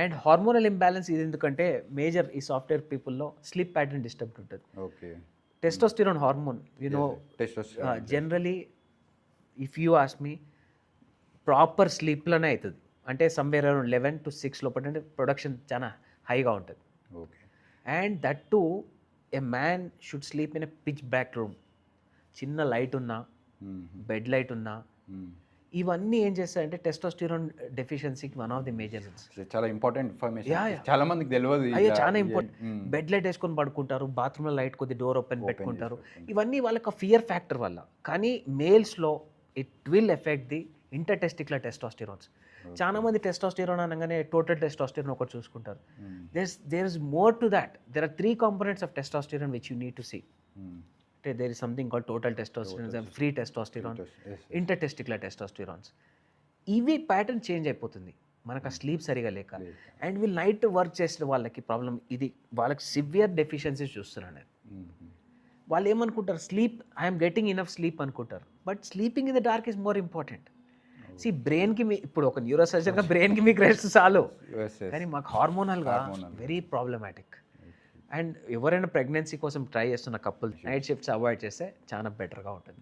And hormonal imbalance ఇది ఎందుకంటే major ఈ సాఫ్ట్వేర్ పీపుల్లో స్లీప్ ప్యాటర్న్ డిస్టర్బ్ ఉంటుంది. Okay. Testosterone hormone testosterone. Generally if you ask me proper స్లీప్లోనే అవుతుంది. అంటే సమ్వేర్ అరౌండ్ 11 to 6 లోపల అంటే ప్రొడక్షన్ చాలా హైగా ఉంటుంది. Okay. And that to a man should sleep in a pitch black room. చిన్న లైట్ ఉన్నా, బెడ్ లైట్ ఉన్నా, ఇవన్నీ ఏం చేస్తాయంటే టెస్టోస్టిరాన్ డెఫిషియన్సీకి వన్ ఆఫ్ ది మేజర్. చాలా ఇంపార్టెంట్ ఇన్ఫర్మేషన్. Yeah, yeah. చాలా మందికి తెలియదు. అయ్యో చాలా ఇంపార్టెంట్. బెడ్ లైట్ వేసుకొని పడుకుంటారు, బాత్రూంలో లైట్ కొద్ది డోర్ ఓపెన్ పెట్టుకుంటారు. ఇవన్నీ వాళ్ళకి ఫియర్ ఫ్యాక్టర్ వల్ల. కానీ మేల్స్లో it will effect the intertesticular testosterones. చాలా మంది టెస్టోస్టిరాన్ అనగానే టోటల్ టెస్టోస్టిరాన్ ఒకటి చూసుకుంటారు. There is more to that. There are 3 components of testosterone which you need to see. అంటే there is something called total testosterones and free testosterone, intertesticular testosterones. ఇవి pattern change అయిపోతుంది మనకు ఆ sleep సరిగా లేక. And వీళ్ళు నైట్ వర్క్ చేసిన వాళ్ళకి ప్రాబ్లం ఇది, వాళ్ళకి సివియర్ డెఫిషియన్సీస్ చూస్తున్నాను నేను. వాళ్ళు ఏమనుకుంటారు, sleep I'm getting enough sleep అనుకుంటారు. But sleeping in the dark is more important. See బ్రెయిన్కి ఇప్పుడు ఒక న్యూరో సర్జన్గా బ్రెయిన్కి మీకు రెస్ట్ చాలు, కానీ మాకు హార్మోనల్గా వెరీ ప్రాబ్లమాటిక్. అండ్ ఎవరైనా ప్రెగ్నెన్సీ కోసం ట్రై చేస్తున్న కపుల్ నైట్ షిఫ్ట్స్ అవాయిడ్ చేస్తే చాలా బెటర్గా ఉంటుంది.